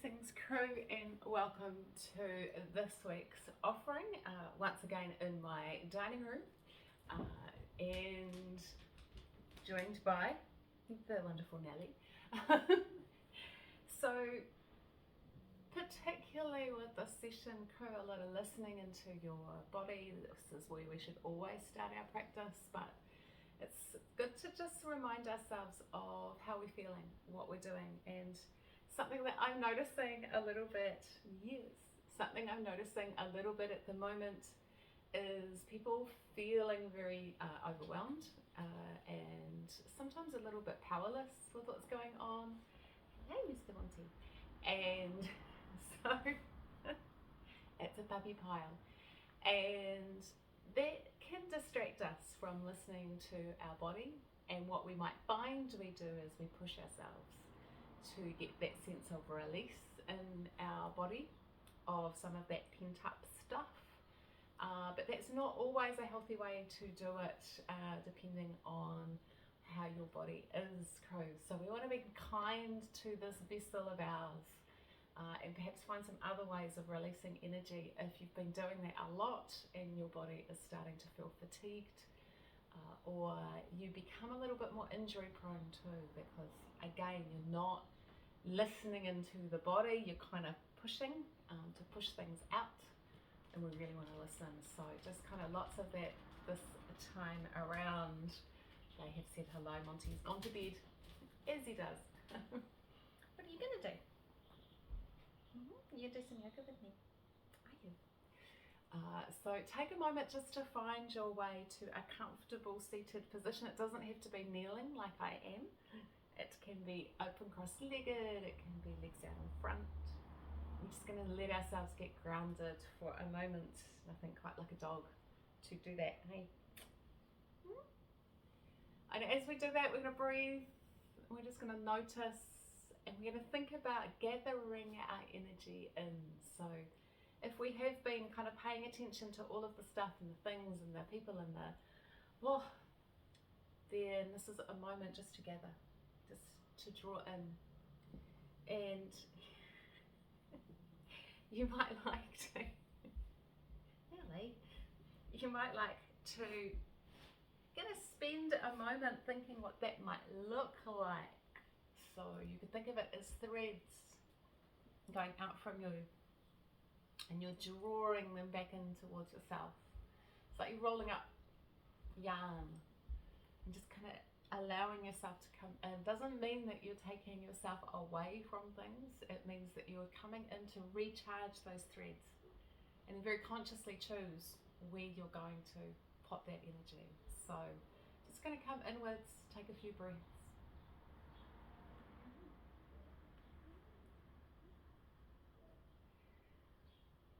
Blessings crew, and welcome to this week's offering, once again in my dining room, and joined by the wonderful Nellie. So particularly with this session crew, a lot of listening into your body. This is where we should always start our practice, but it's good to just remind ourselves of how we're feeling, what we're doing, and something that I'm noticing a little bit, something I'm noticing a little bit at the moment is people feeling very overwhelmed and sometimes a little bit powerless with what's going on. Hey, Mr. Monty. And so it's a puppy pile. And that can distract us from listening to our body, and what we might find we do is we push ourselves to get that sense of release in our body of some of that pent up stuff. But that's not always a healthy way to do it, depending on how your body is, crew. So we want to be kind to this vessel of ours, and perhaps find some other ways of releasing energy if you've been doing that a lot and your body is starting to feel fatigued, or you become a little bit more injury prone too, because again, you're not listening into the body, you're kind of pushing to push things out, and we really want to listen. So just kind of lots of that this time around. They have said hello. Monty's gone to bed, as he does. What are you going to do? You do some yoga with me. Are you? So take a moment just to find your way to a comfortable seated position. It doesn't have to be kneeling like I am. It can be open cross-legged, it can be legs out in front. We're just going to let ourselves get grounded for a moment. Nothing quite like a dog to do that. Hey. And as we do that, we're going to breathe. We're just going to notice, and we're going to think about gathering our energy in. So if we have been kind of paying attention to all of the stuff and the things and the people and then this is a moment just to gather, just to draw in. And you might like to, really, you might like to spend a moment thinking what that might look like. So you could think of it as threads going out from you, and you're drawing them back in towards yourself. It's like you're rolling up yarn and just kind of allowing yourself to come in. Doesn't mean that you're taking yourself away from things. It means that you're coming in to recharge those threads and very consciously choose where you're going to pop that energy. So just going to come inwards, take a few breaths.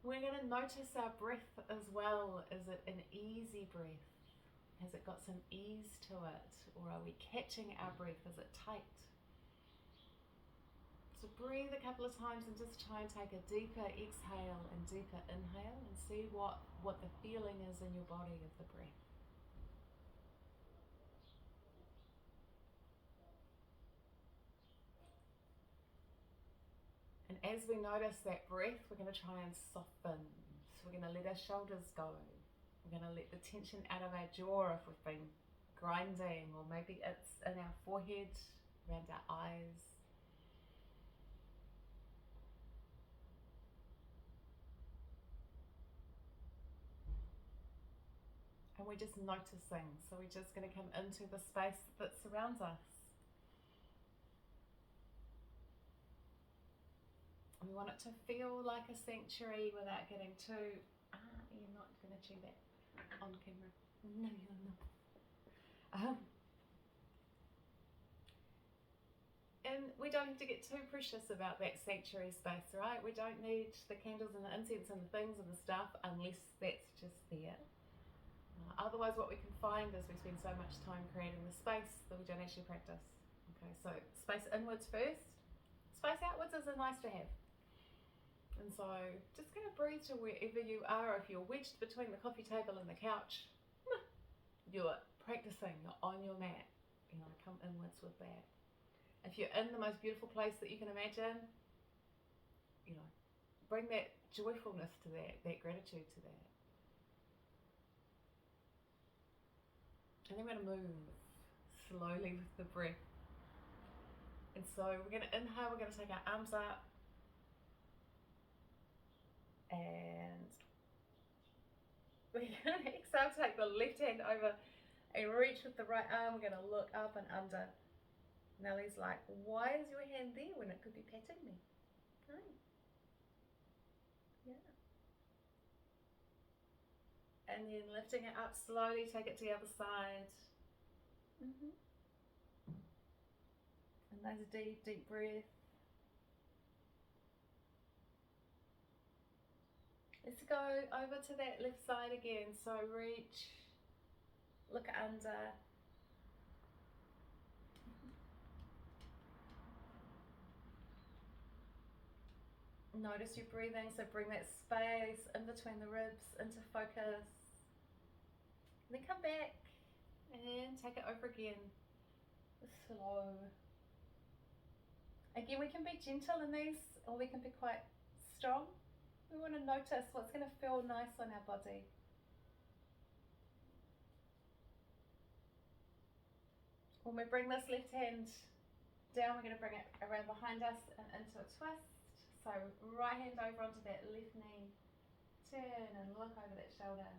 We're going to notice our breath as well. Is it an easy breath? Has it got some ease to it? Or are we catching our breath? Is it tight? So breathe a couple of times and just try and take a deeper exhale and deeper inhale, and see what the feeling is in your body of the breath. And as we notice that breath, we're going to try and soften. So we're going to let our shoulders go. We're going to let the tension out of our jaw if we've been grinding, or maybe it's in our forehead, around our eyes. And we're just noticing. So we're just going to come into the space that surrounds us. We want it to feel like a sanctuary without getting too, you're not going to chew that on camera. No, you're not. And we don't have to get too precious about that sanctuary space, right? We don't need the candles and the incense and the things and the stuff unless that's just there. Otherwise, what we can find is we spend so much time creating the space that we don't actually practice. Okay, so space inwards first. Space outwards is a nice to have. And so just going to breathe to wherever you are. If you're wedged between the coffee table and the couch, you're practicing, you're on your mat. Come inwards with that. If you're in the most beautiful place that you can imagine, you know, bring that joyfulness to that gratitude to that. And then we're going to move slowly with the breath. And so we're going to inhale, we're going to take our arms up. And we're going to exhale, take the left hand over and reach with the right arm. We're going to look up and under. Nellie's like, why is your hand there when it could be patting me? No. Yeah. And then lifting it up slowly, take it to the other side. And nice deep, deep breath. Let's go over to that left side again. So reach, look under. Notice your breathing, so bring that space in between the ribs into focus. And then come back and take it over again. Slow. Again, we can be gentle in these, or we can be quite strong. We want to notice what's going to feel nice on our body. When we bring this left hand down, we're going to bring it around behind us and into a twist. So right hand over onto that left knee. Turn and look over that shoulder.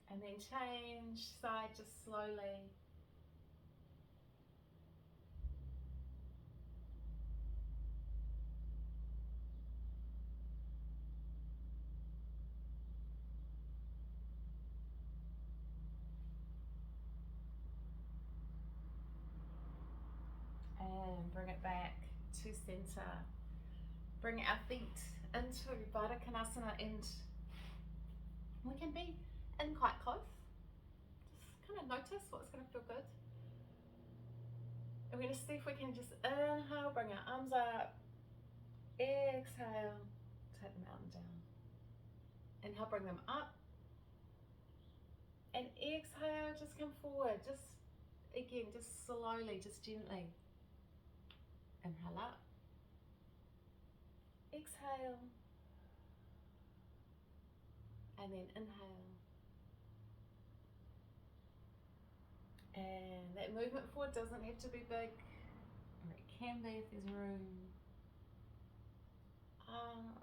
And then change side just slowly. And bring it back to center. Bring our feet into Baddha Konasana, and we can be in quite close. Just kind of notice what's going to feel good. And we're going to see if we can just inhale, bring our arms up. Exhale, take them out and down. Inhale, bring them up. And exhale, just come forward. Just, again, just slowly, just gently. Inhale up. Exhale. And then inhale. And that movement forward doesn't have to be big, or it can be if there's room. Up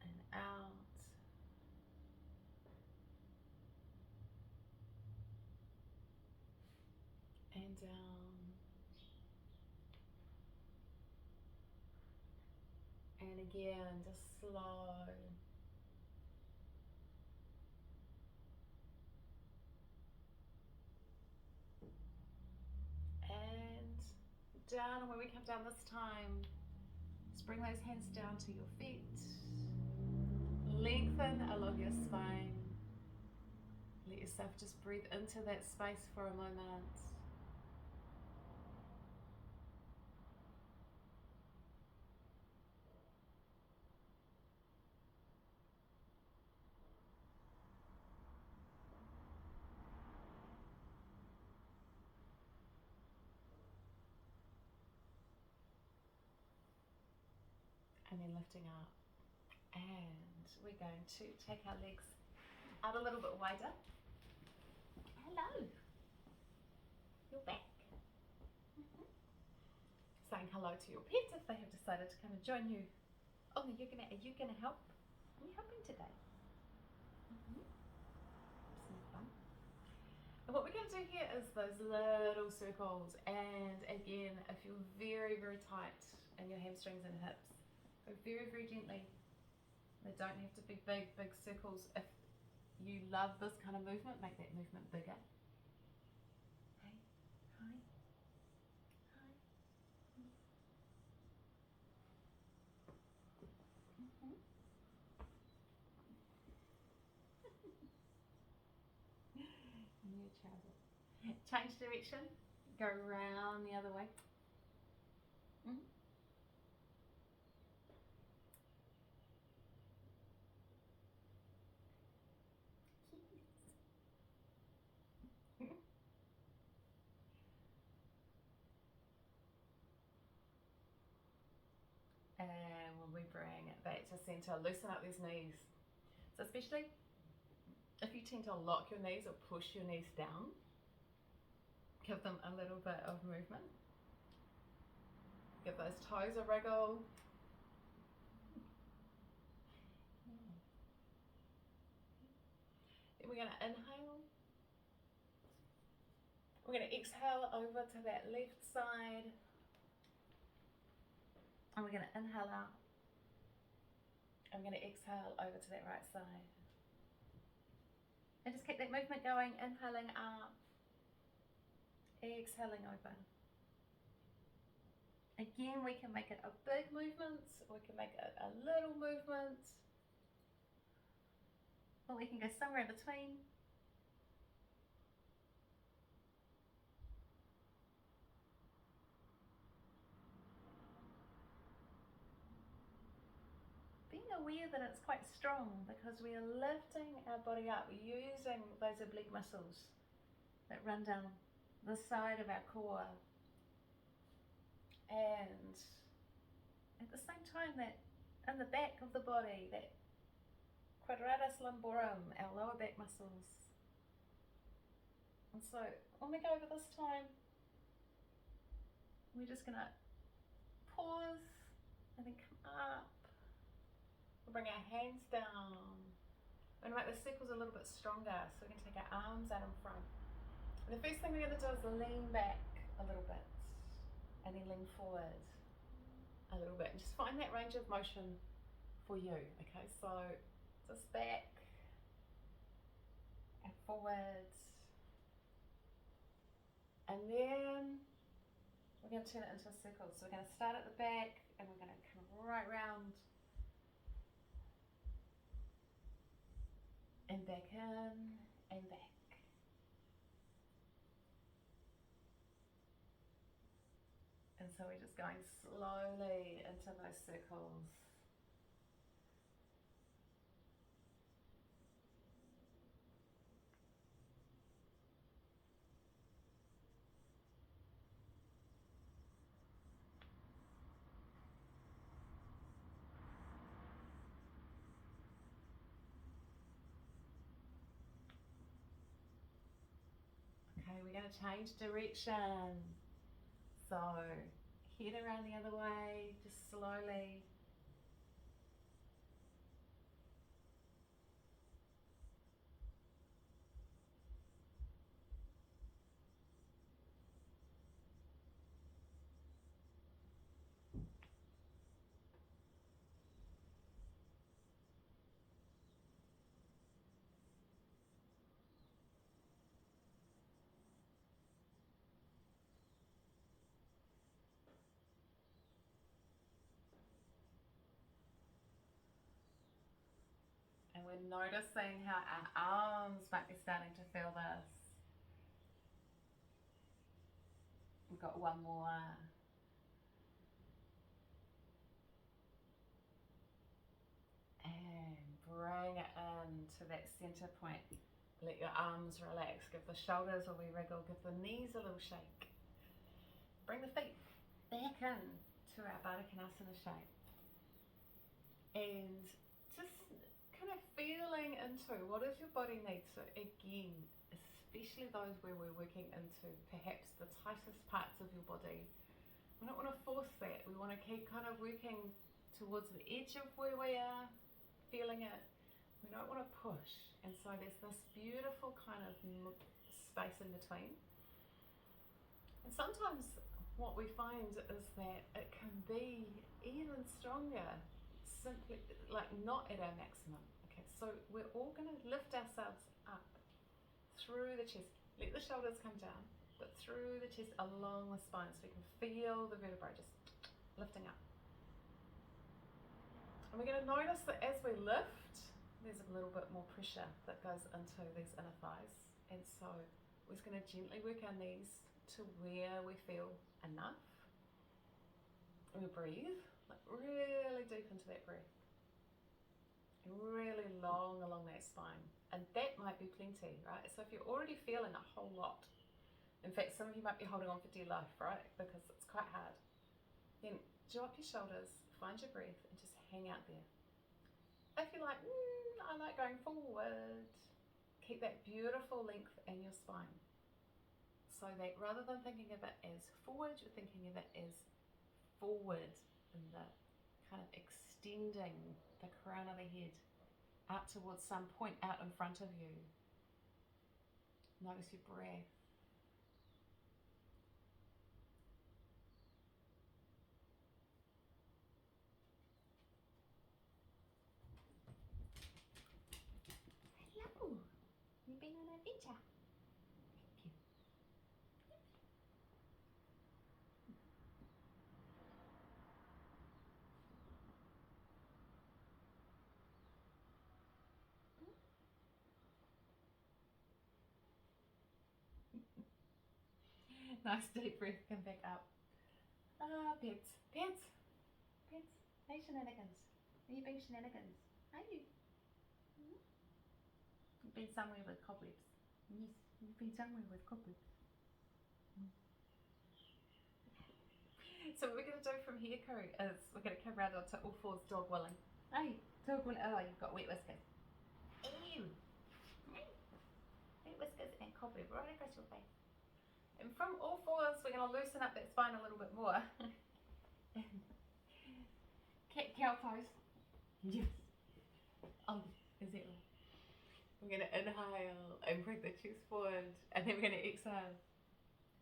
and out. And down. And again, just slow. And down, and when we come down this time, just bring those hands down to your feet. Lengthen along your spine. Let yourself just breathe into that space for a moment. And then lifting up. And we're going to take our legs out a little bit wider. Hello. You're back. Saying hello to your pets if they have decided to come and join you. Oh, are you gonna help? Are you helping today? Some fun. And what we're going to do here is those little circles. And again, if you're very, very tight in your hamstrings and hips, go very, very gently. They don't have to be big, big circles. If you love this kind of movement, make that movement bigger. Hey, hi, hi. New travel. Change direction. Go round the other way. back to center, loosen up these knees. So especially if you tend to lock your knees or push your knees down, give them a little bit of movement. Give those toes a wriggle. Then we're going to inhale. We're going to exhale over to that left side. And we're going to inhale out. I'm going to exhale over to that right side. And just keep that movement going, inhaling up, exhaling over. Again, we can make it a big movement, or we can make it a little movement, or we can go somewhere in between. Being aware that it's quite strong because we are lifting our body up, we're using those oblique muscles that run down the side of our core. And at the same time, that in the back of the body, that quadratus lumborum, our lower back muscles. And so when we go over this time, we're just going to pause and then come up. We'll bring our hands down. We're going to make the circles a little bit stronger, so we're going to take our arms out in front. And the first thing we're going to do is lean back a little bit, and then lean forward a little bit. And just find that range of motion for you. Okay, so just back and forward. And then we're going to turn it into a circle. So we're going to start at the back, and we're going to come right round and back in and back. And so we're just going slowly into those circles. Okay, we're going to change direction. So head around the other way, just slowly. And we're noticing how our arms might be starting to feel this. We've got one more. And bring it in to that center point. Let your arms relax. Give the shoulders a wee wriggle. Give the knees a little shake. Bring the feet back in to our Baddha Konasana shape. And just kind of feeling into what does your body need. So again, especially those where we're working into perhaps the tightest parts of your body, we don't want to force that. We want to keep kind of working towards the edge of where we are, feeling it. We don't want to push. And so there's this beautiful kind of space in between. And sometimes what we find is that it can be even stronger, simply like not at our maximum. Okay, so we're all going to lift ourselves up through the chest. Let the shoulders come down, but through the chest along the spine, so we can feel the vertebrae just lifting up. And we're going to notice that as we lift, there's a little bit more pressure that goes into these inner thighs. And so we're just going to gently work our knees to where we feel enough. And we breathe, like really deep into that breath. And really long along that spine. And that might be plenty, right? So if you're already feeling a whole lot, in fact, some of you might be holding on for dear life, right? Because it's quite hard. Then drop your shoulders, find your breath, and just hang out there. If you're like, I like going forward, keep that beautiful length in your spine. So that rather than thinking of it as forward, you're thinking of it as forward, in the kind of extending the crown of the head out towards some point out in front of you. Notice your breath. Hello, you've been on an adventure. Nice deep breath, come back up. Pets. Hey shenanigans. Are you being shenanigans? Are you? You've been somewhere with cobwebs. Yes, you've been somewhere with cobwebs. So what we're going to do from here, Kuru, is we're going to come round onto all fours, dog willing. Hey, dog willing. Oh, you've got wet whiskers. Ew. Wet whiskers and cobweb right across your face. And from all fours, we're going to loosen up that spine a little bit more. Cat cow pose. Yes. Oh, is that right? We're going to inhale and bring the chest forward, and then we're going to exhale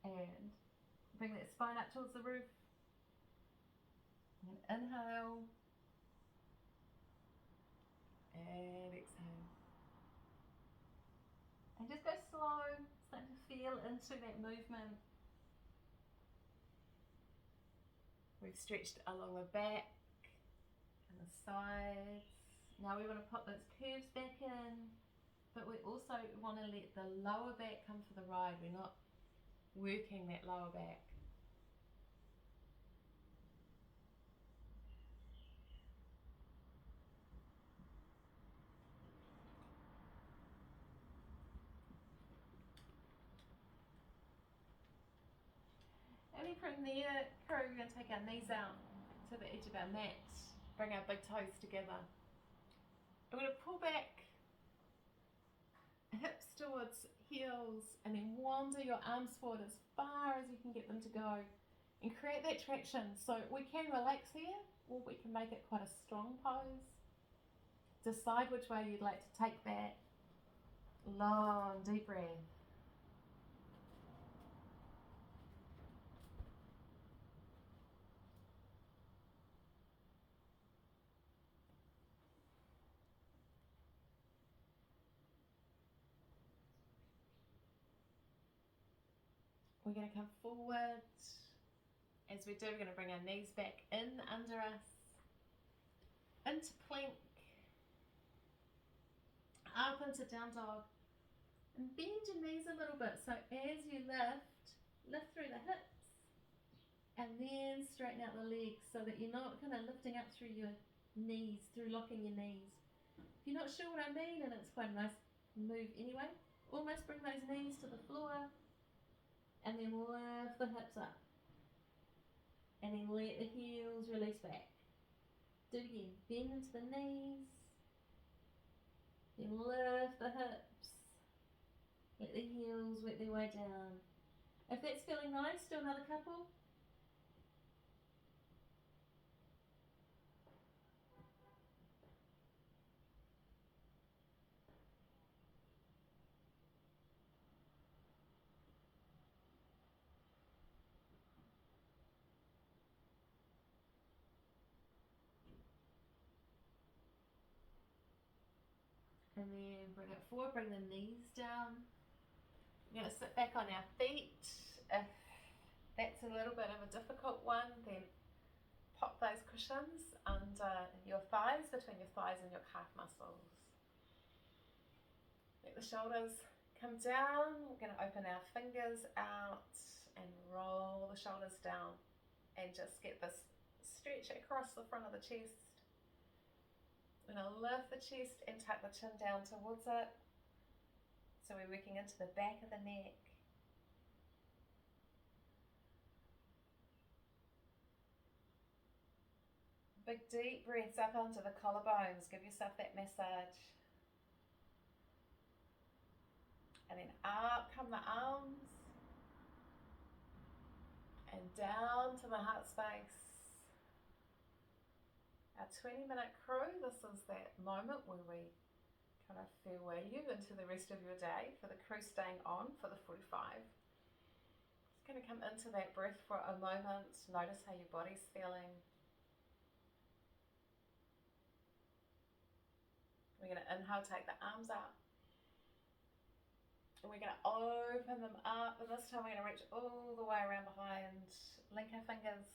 and bring that spine up towards the roof. And inhale and exhale. And just go slow, starting to feel into that movement. We've stretched along the back and the sides. Now we want to pop those curves back in, but we also want to let the lower back come for the ride. We're not working that lower back. And then from there, we're going to take our knees out to the edge of our mat, bring our big toes together. We're going to pull back, hips towards heels, and then wander your arms forward as far as you can get them to go, and create that traction. So we can relax here, or we can make it quite a strong pose. Decide which way you'd like to take that. Long, deep breath. We're going to come forward. As we do, we're going to bring our knees back in under us, into plank, up into down dog, and bend your knees a little bit. So as you lift through the hips, and then straighten out the legs so that you're not kind of lifting up through your knees, through locking your knees. If you're not sure what I mean, and it's quite a nice move anyway, almost bring those knees to the floor, and then lift the hips up. And then let the heels release back. Do it again. Bend into the knees. Then lift the hips. Let the heels work their way down. If that's feeling nice, do another couple. And then bring it forward, bring the knees down. We're going to sit back on our feet. If that's a little bit of a difficult one, then pop those cushions under your thighs, between your thighs and your calf muscles. Let the shoulders come down. We're going to open our fingers out and roll the shoulders down and just get this stretch across the front of the chest. We're going to lift the chest and tuck the chin down towards it. So we're working into the back of the neck. Big deep breaths up onto the collarbones. Give yourself that massage. And then up come the arms. And down to the heart space. Our 20-minute crew, this is that moment where we kind of farewell you into the rest of your day. For the crew staying on for the 45. Just going to come into that breath for a moment. Notice how your body's feeling. We're going to inhale, take the arms out. And we're going to open them up. And this time we're going to reach all the way around behind. Link our fingers.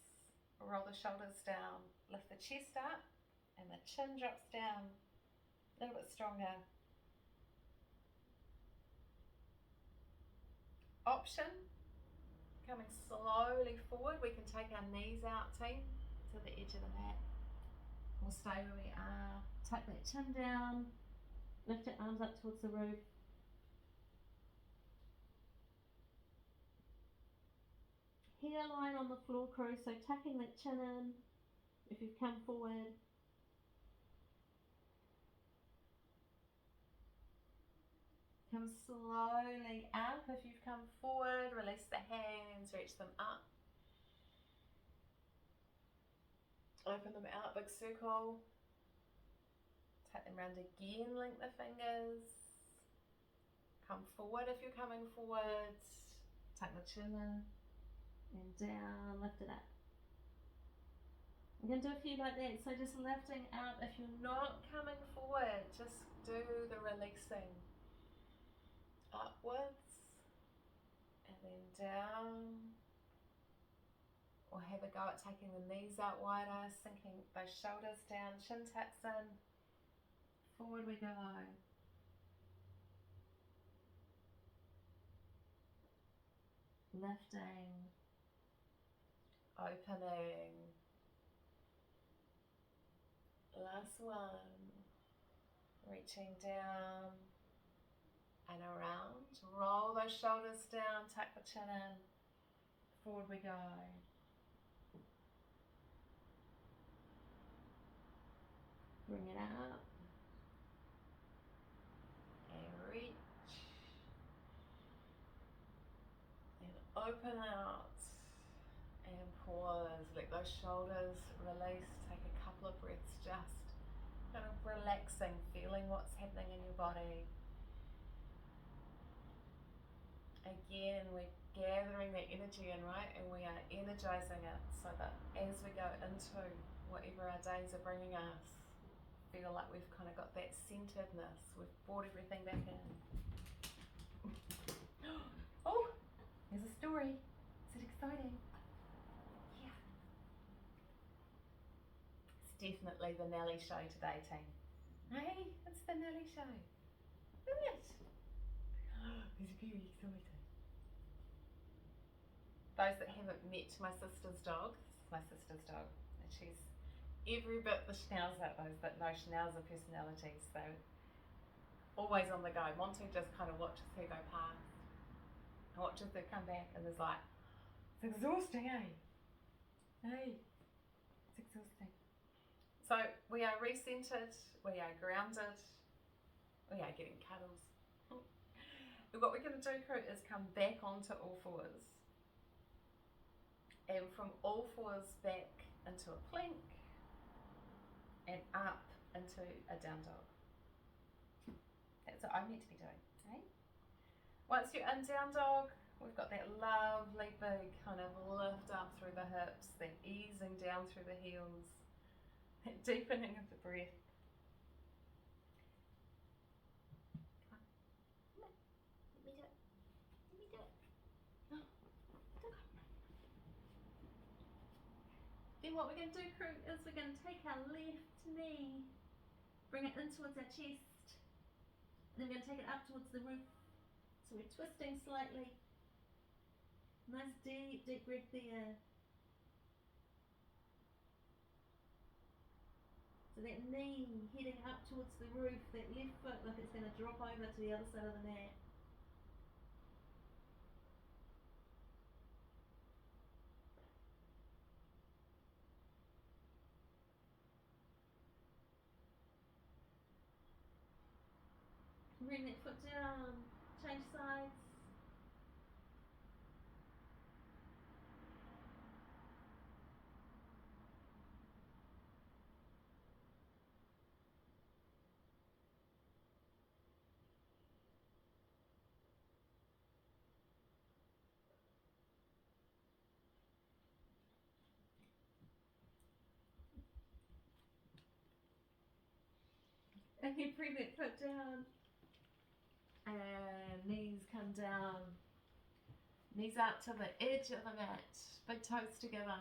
Roll the shoulders down. Lift the chest up. And the chin drops down. A little bit stronger. Option. Coming slowly forward. We can take our knees out, team, to the edge of the mat. We'll stay where we are. Tuck that chin down. Lift your arms up towards the roof. Hairline on the floor, crew, so tucking that chin in if you've come forward. Come slowly up if you've come forward. Release the hands, reach them up. Open them out, big circle. Take them round again, link the fingers. Come forward if you're coming forward. Tuck the chin in. And down, lift it up. I'm going to do a few like that, so just lifting up. If you're not coming forward, just do the releasing. Upwards, and then down. Or have a go at taking the knees out wider, sinking those shoulders down, chin tucks in. Forward we go. Lifting. Opening. Last one. Reaching down and around. Roll those shoulders down, tuck the chin in. Forward we go. Bring it up. And reach. And open out. And pause, let those shoulders release, take a couple of breaths, just kind of relaxing, feeling what's happening in your body. Again, we're gathering that energy in, right? And we are energizing it so that as we go into whatever our days are bringing us, feel like we've kind of got that centeredness, we've brought everything back in. Oh, there's a story. Is it exciting? Definitely the Nelly show today, team. Hey, it's the Nelly show. Isn't it? It's very exciting. Those that haven't met my sister's dog, this is my sister's dog, and she's every bit the schnauzer, those that know schnauzer personalities, so always on the go. Monty just kind of watches her go past and watches her come back and is like, it's exhausting, eh? Hey, it's exhausting. So we are recentered, we are grounded, we are getting cuddles. What we're going to do, crew, is come back onto all fours. And from all fours back into a plank and up into a down dog. That's what I'm meant to be doing, okay? Once you're in down dog, we've got that lovely big kind of lift up through the hips, that easing down through the heels. That deepening of the breath. Come on. Let me do it. Let me do it. No. Then what we're going to do, crew, is we're going to take our left knee, bring it in towards our chest, and then we're going to take it up towards the roof. So we're twisting slightly. Nice deep, deep breath there. So that knee heading up towards the roof, that left foot like it's going to drop over to the other side of the mat. bring that foot down, change sides. And you bring that foot down. And knees come down. Knees out to the edge of the mat. Big toes together.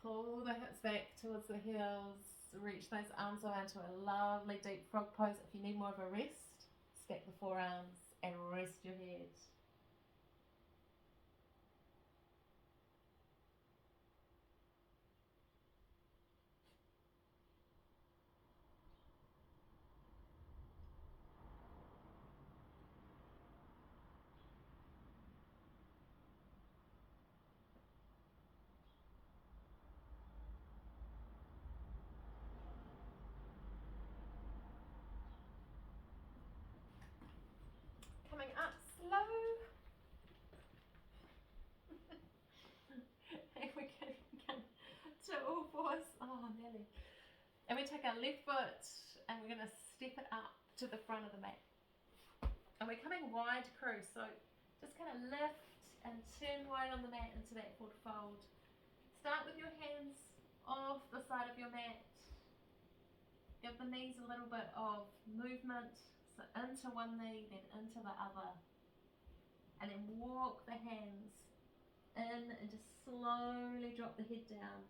Pull the hips back towards the heels. Reach those arms around to a lovely deep frog pose. If you need more of a rest, stack the forearms and rest your head. Coming up slow. And we can come to all fours. Oh, nearly. And we take our left foot and we're going to step it up to the front of the mat. And we're coming wide crew, so just kind of lift and turn wide on the mat into that forward fold. Start with your hands off the side of your mat. Give the knees a little bit of movement, so into one knee, then into the other. And then walk the hands in and just slowly drop the head down.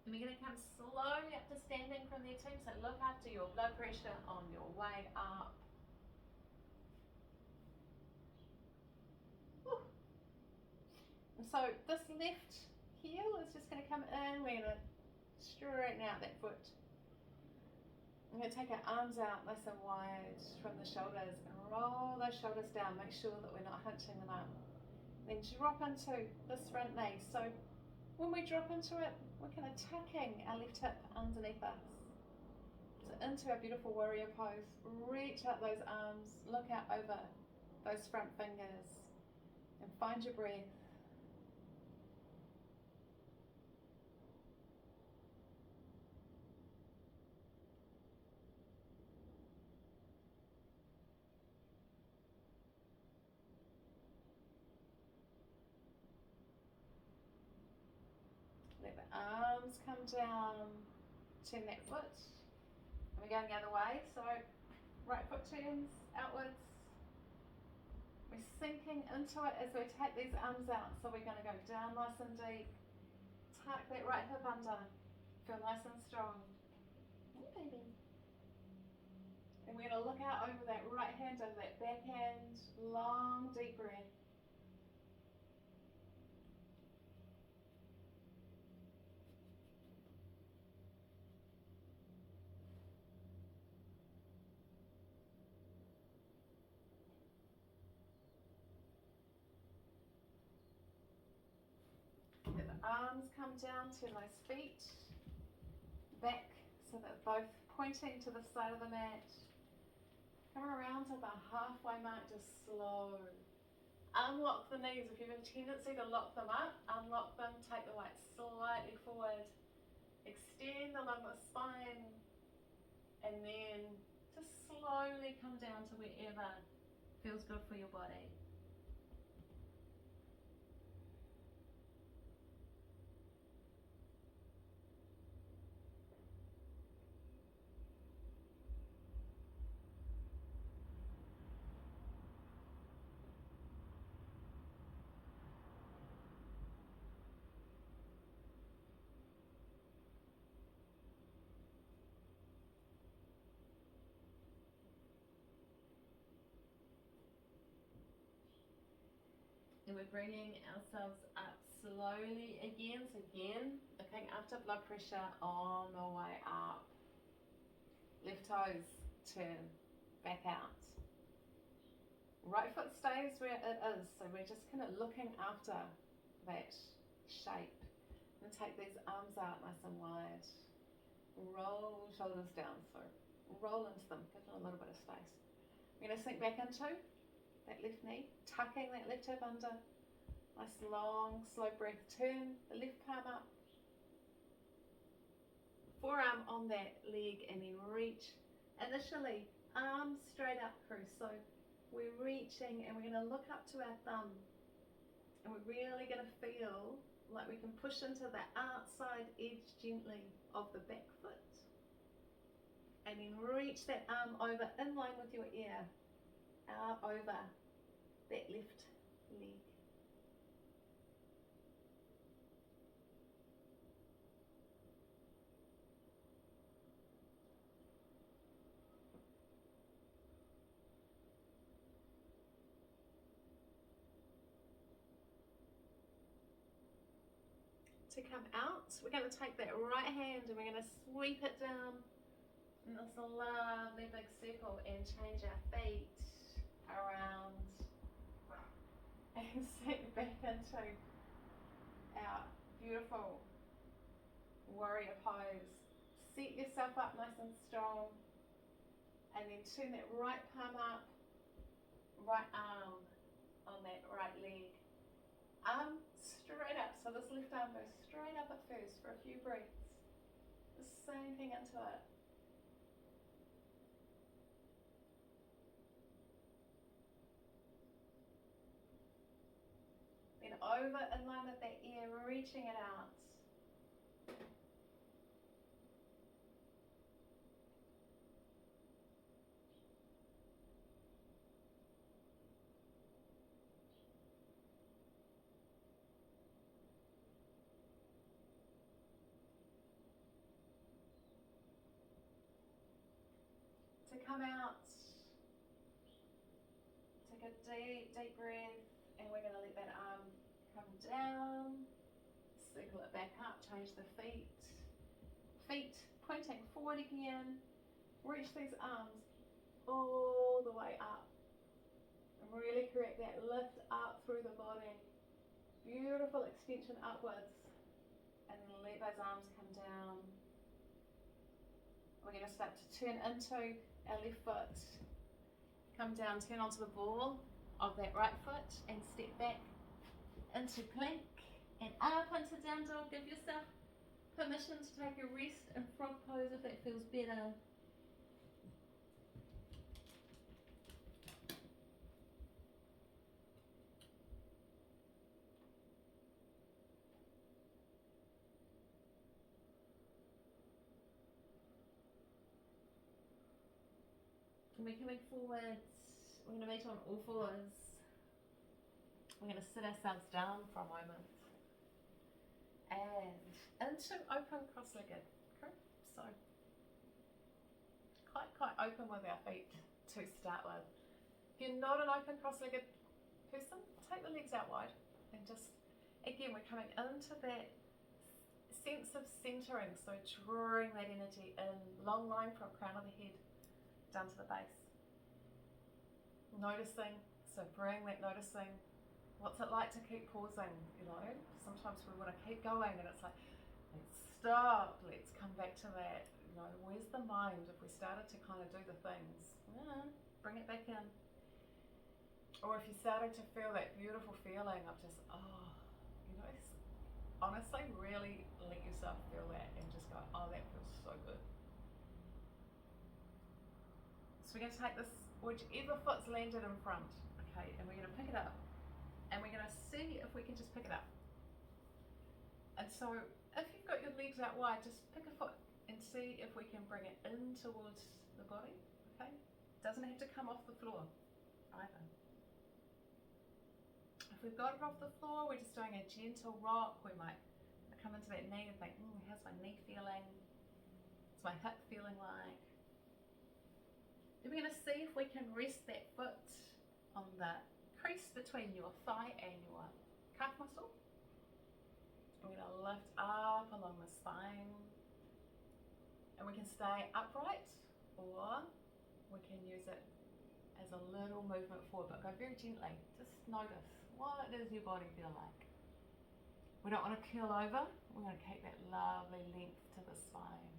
And we're going to come slowly up to standing from there too, so look after your blood pressure on your way up. Woo. And so this left heel is just going to come in, we're going to straighten out that foot. I'm going to take our arms out nice and wide from the shoulders and roll those shoulders down, make sure that we're not hunching them up. Then drop into this front knee. So when we drop into it, we're kind of tucking our left hip underneath us. So into our beautiful warrior pose. Reach out those arms, look out over those front fingers and find your breath. Let the arms come down, turn that foot, and we're going the other way, so right foot turns outwards. We're sinking into it as we take these arms out, so we're going to go down nice and deep, tuck that right hip under, feel nice and strong. Ooh, baby. And we're going to look out over that right hand, over that back hand, long deep breath. Let the arms come down to those feet, back so that both pointing to the side of the mat. Come around to the halfway mark, just slow. Unlock the knees. If you have a tendency to lock them up, unlock them, take the weight slightly forward. Extend along the spine, and then just slowly come down to wherever feels good for your body. And we're bringing ourselves up slowly again, so again, looking after blood pressure on the way up. Left toes turn back out. Right foot stays where it is, so we're just kind of looking after that shape. And take these arms out nice and wide. Roll shoulders down, so roll into them, give them a little bit of space. We're going to sink back into that left knee, tucking that left hip under. Nice long, slow breath. Turn the left palm up. Forearm on that leg and then reach. Initially, arms straight up crew. So we're reaching and we're going to look up to our thumb. And we're really going to feel like we can push into the outside edge gently of the back foot. And then reach that arm over in line with your ear, out over that left leg. To come out, we're going to take that right hand and we're going to sweep it down in this lovely big circle and change our feet around and sink back into our beautiful warrior pose. Set yourself up nice and strong and then turn that right palm up, right arm on that right leg. Arm straight up, so this left arm goes straight up at first for a few breaths. The same thing into it. Then over in line with that ear, reaching it out. To come out, take a deep, deep breath, and we're going to let that arm come down, circle it back up, change the feet. Feet pointing forward again, reach these arms all the way up. And really create that lift up through the body. Beautiful extension upwards. And then let those arms come down. We're going to start to turn into our left foot. Come down, turn onto the ball of that right foot and step back into plank and up into down dog. Give yourself permission to take a rest in frog pose if that feels better. And we're coming forwards. We're going to meet on all fours. We're going to sit ourselves down for a moment. And into open cross-legged. Okay? So, quite open with our feet to start with. If you're not an open cross-legged person, take the legs out wide. And just, again, we're coming into that sense of centering. So drawing that energy in. Long line from crown of the head down to the base. Noticing, so bring that noticing. What's it like to keep pausing, you know? Sometimes we want to keep going and it's like, let's stop, let's come back to that, you know, where's the mind if we started to kind of do the things? Bring it back in. Or if you started to feel that beautiful feeling of just, you know, honestly really let yourself feel that and just go, oh, that feels so good. So we're going to take this, whichever foot's landed in front, okay, and we're going to pick it up. And we're going to see if we can just pick it up. And so if you've got your legs out wide, just pick a foot and see if we can bring it in towards the body, okay? Doesn't have to come off the floor either. If we've got it off the floor, we're just doing a gentle rock. We might come into that knee and think, how's my knee feeling? What's my hip feeling like? Then we're going to see if we can rest that foot on the crease between your thigh and your calf muscle. We're going to lift up along the spine, and we can stay upright, or we can use it as a little movement forward, but go very gently. Just notice, what does your body feel like? We don't want to curl over, we're going to keep that lovely length to the spine.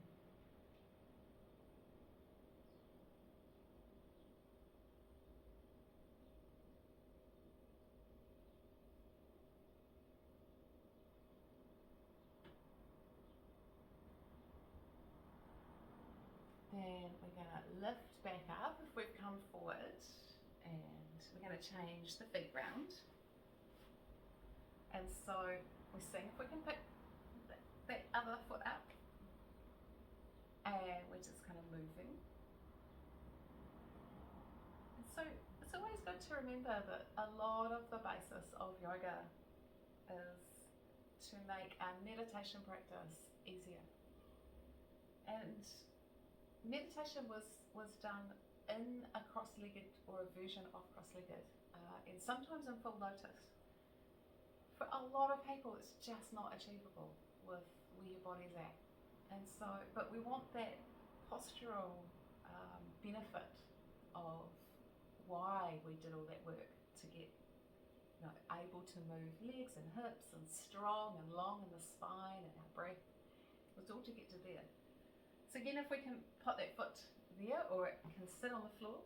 Then we're going to lift back up if we've come forward, and we're going to change the feet round. And so we see if we can pick that other foot up, and we're just kind of moving. And so it's always good to remember that a lot of the basis of yoga is to make our meditation practice easier. And meditation was done in a cross-legged or a version of cross-legged, and sometimes in full lotus. For a lot of people, it's just not achievable with where your body's at. And so, but we want that postural benefit of why we did all that work to get, able to move legs and hips and strong and long in the spine, and our breath. It was all to get to there. So again, if we can put that foot there, or it can sit on the floor,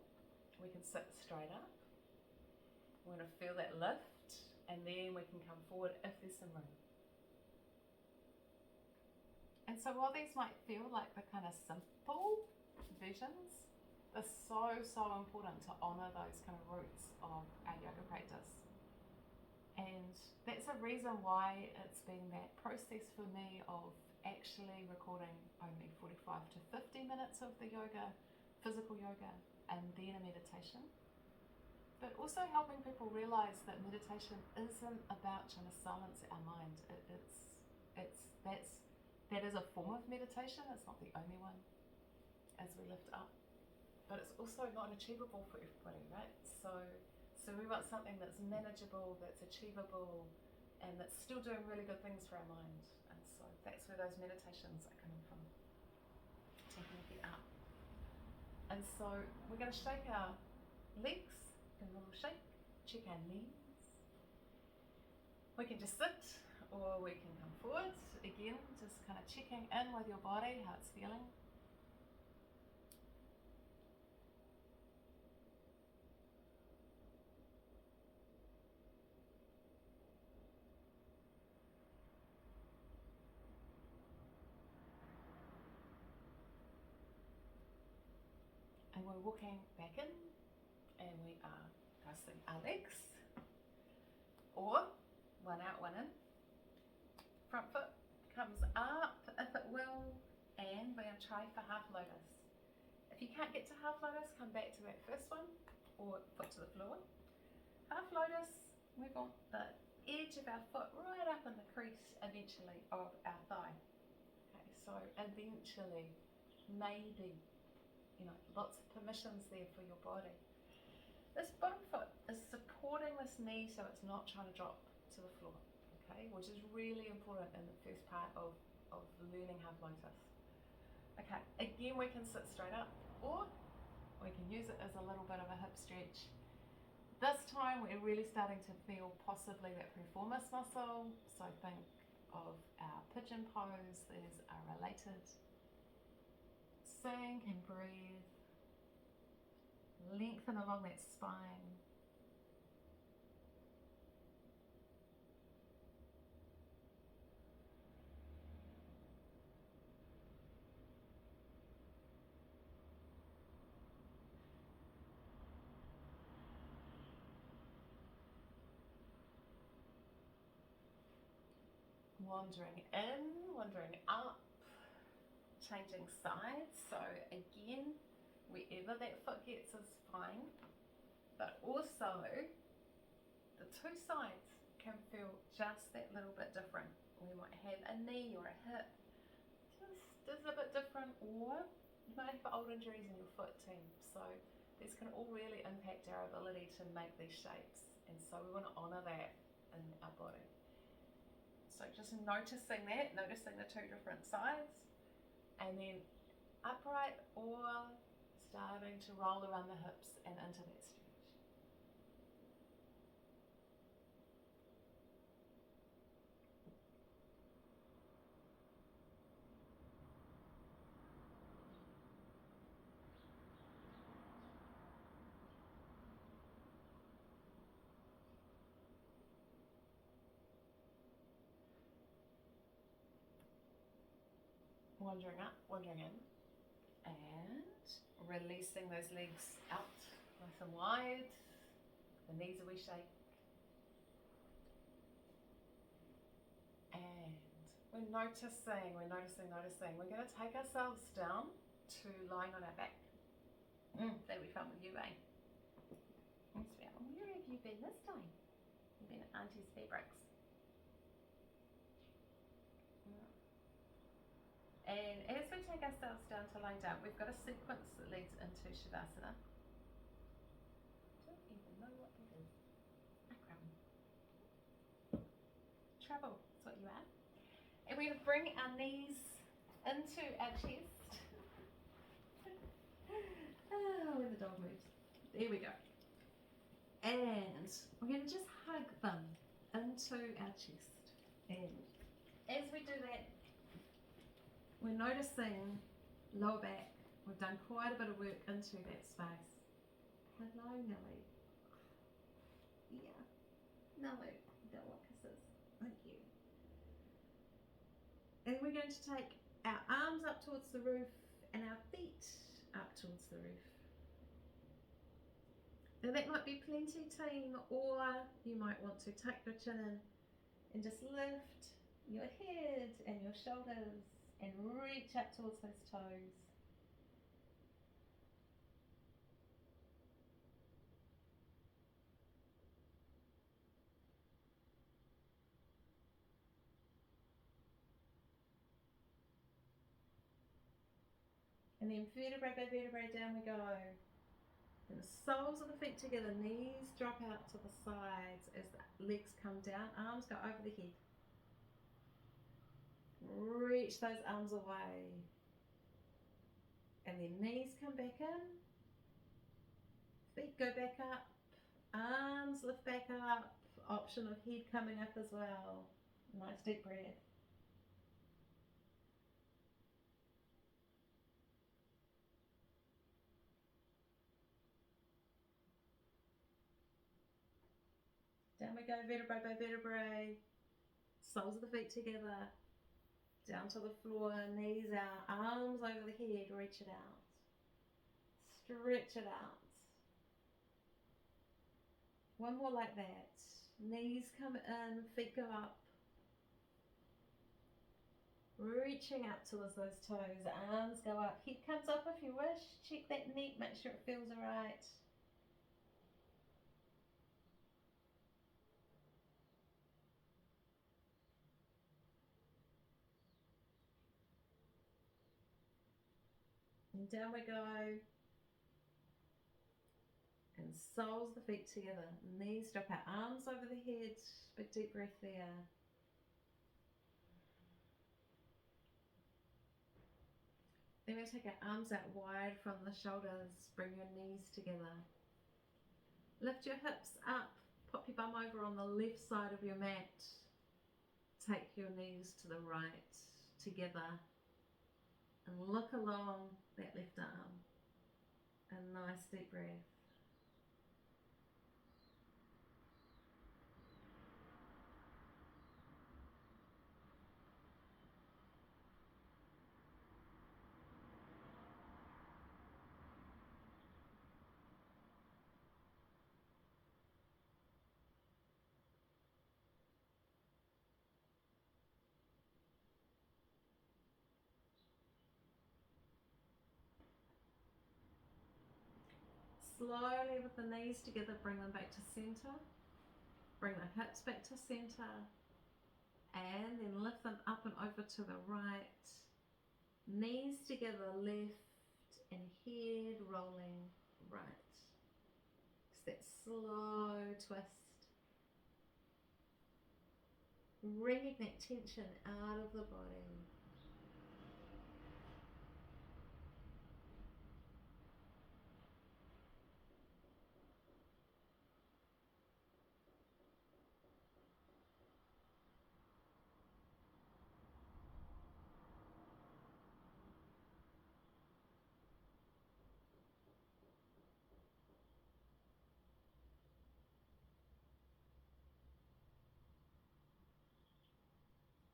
we can sit straight up. We're going to feel that lift, and then we can come forward if there's some room. And so while these might feel like the kind of simple versions, they're so important to honour those kind of roots of our yoga practice. And that's a reason why it's been that process for me of actually recording only 45 to 50 minutes of the yoga, physical yoga, and then a meditation. But also helping people realise that meditation isn't about trying to silence our mind. That is a form of meditation. It's not the only one as we lift up. But it's also not achievable for everybody, right? So we want something that's manageable, that's achievable, and that's still doing really good things for our mind. And so that's where those meditations are coming from. Taking the feet up. And so we're going to shake our legs in a little shake, check our knees. We can just sit, or we can come forward. Again, just kind of checking in with your body, how it's feeling. And we're walking back in, and we are crossing our legs, or one out, one in. Front foot comes up if it will, and we're going to try for half lotus. If you can't get to half lotus, come back to that first one, or foot to the floor. Half lotus, we want the edge of our foot right up in the crease eventually of our thigh. Okay, so eventually, maybe. Lots of permissions there for your body. This bottom foot is supporting this knee so it's not trying to drop to the floor, okay, which is really important in the first part of learning half lotus. Okay, again, we can sit straight up, or we can use it as a little bit of a hip stretch. This time we're really starting to feel possibly that piriformis muscle, so think of our pigeon pose. There's a related. Sink and breathe. Lengthen along that spine. Wandering in, wandering up, changing sides. So again, wherever that foot gets is fine, but also the two sides can feel just that little bit different. We might have a knee or a hip just a bit different, or you might have old injuries in your foot too. So these can all really impact our ability to make these shapes, and so we want to honour that in our body. So just noticing that, noticing the two different sides, and then upright or starting to roll around the hips and into that stretch. Wandering up, wandering in, and releasing those legs out nice and wide, the knees a wee shake. And we're noticing. We're going to take ourselves down to lying on our back. That'll be fun with you, eh? Yes, we are. Where have you been this time? You've been at Auntie's Fabrics. And as we take ourselves down to lying down, we've got a sequence that leads into Shavasana. Don't even know what that is. Akram. Travel, that's what you are. And we're going to bring our knees into our chest. Oh, when the dog moves. There we go. And we're going to just hug them into our chest. And as we do that, we're noticing lower back. We've done quite a bit of work into that space. Hello, Nelly. Yeah. No, don't want kisses. Thank you. And we're going to take our arms up towards the roof and our feet up towards the roof. Now that might be plenty, team, or you might want to tuck your chin in and just lift your head and your shoulders and reach up towards those toes. And then vertebrae by vertebrae, down we go. And the soles of the feet together, knees drop out to the sides as the legs come down, arms go over the head. Reach those arms away. And then knees come back in. Feet go back up. Arms lift back up. Option of head coming up as well. Nice deep breath. Down we go, vertebrae by vertebrae. Soles of the feet together. Down to the floor, knees out, arms over the head, reach it out. Stretch it out. One more like that. Knees come in, feet go up. Reaching out towards those toes, arms go up, head comes up if you wish. Check that neck, make sure it feels right. And down we go. And soles of the feet together. Knees drop out, arms over the head. Big deep breath there. Then we take our arms out wide from the shoulders. Bring your knees together. Lift your hips up. Pop your bum over on the left side of your mat. Take your knees to the right together. And look along that left arm. A nice deep breath. Slowly with the knees together, bring them back to center. Bring the hips back to center. And then lift them up and over to the right. Knees together, left, and head rolling right. Just that slow twist. wringing that tension out of the body.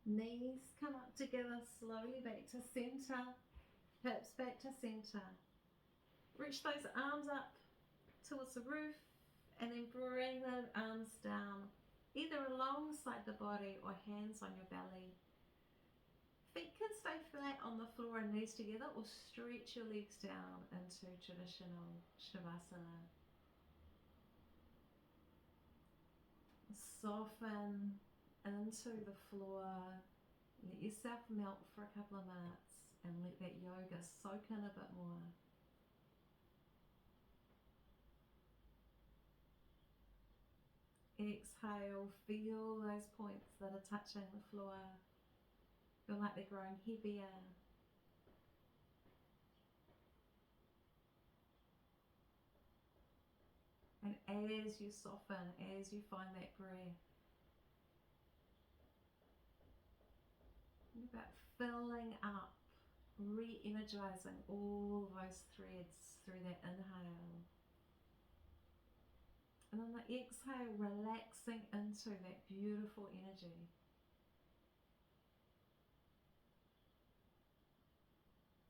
Knees come up together, slowly back to center, hips back to center. Reach those arms up towards the roof and then bring the arms down, either alongside the body or hands on your belly. Feet can stay flat on the floor and knees together, or stretch your legs down into traditional Shavasana. Soften into the floor, let yourself melt for a couple of minutes and let that yoga soak in a bit more. Exhale, feel those points that are touching the floor. Feel like they're growing heavier. And as you soften, as you find that breath, about filling up, re-energizing all those threads through that inhale. And on the exhale, relaxing into that beautiful energy.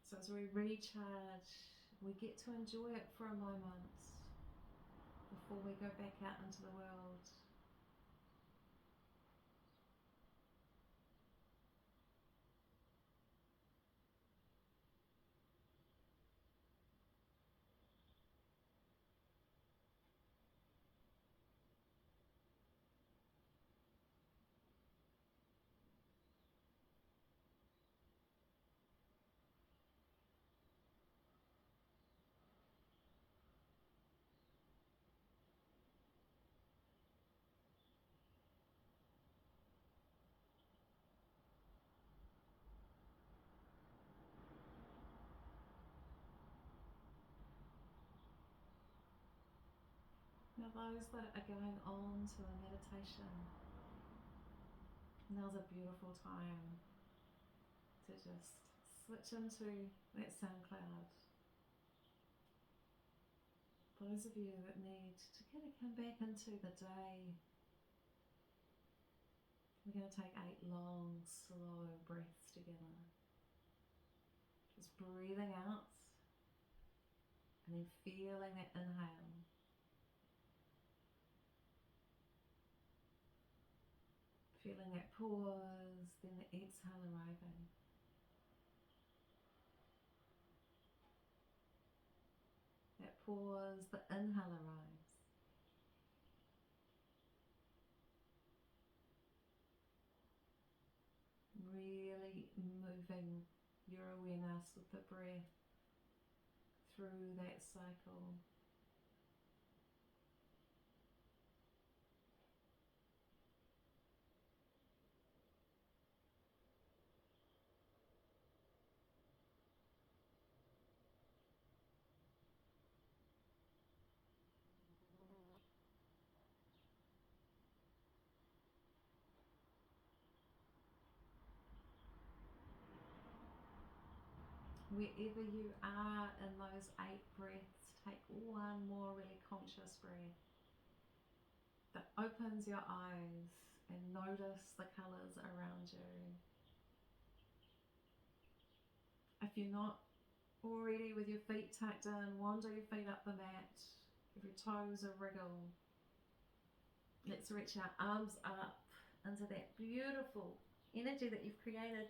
So as we recharge, we get to enjoy it for a moment before we go back out into the world. Now those that are going on to a meditation, now's a beautiful time to just switch into that sound cloud. Those of you that need to kind of come back into the day, we're going to take 8 long, slow breaths together. Just breathing out and then feeling that inhale. Feeling that pause, then the exhale arriving. That pause, the inhale arrives. Really moving your awareness with the breath through that cycle. Wherever you are in those 8 breaths, take one more really conscious breath that opens your eyes and notice the colours around you. If you're not already with your feet tucked in, wander your feet up the mat, give your toes a wriggle. Let's reach our arms up into that beautiful energy that you've created.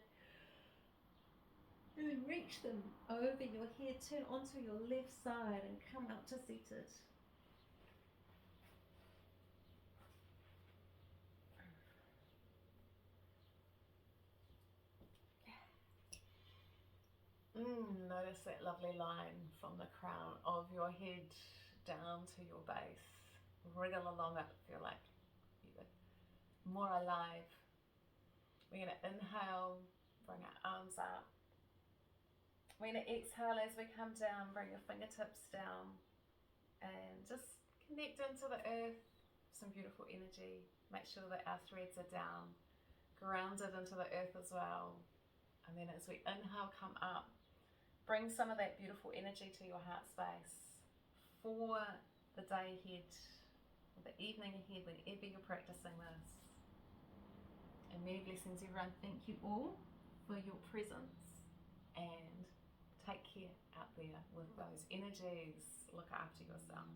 And then reach them over your head, turn onto your left side and come up to seated. Notice that lovely line from the crown of your head down to your base. Wriggle along it, feel like you're more alive We're going to inhale, bring our arms up. We're going to exhale as we come down, bring your fingertips down and just connect into the earth, some beautiful energy. Make sure that our threads are down, grounded into the earth as well. And then as we inhale, come up, bring some of that beautiful energy to your heart space for the day ahead, or the evening ahead, whenever you're practicing this. And many blessings, everyone. Thank you all for your presence, and take care out there with those energies. Look after yourself.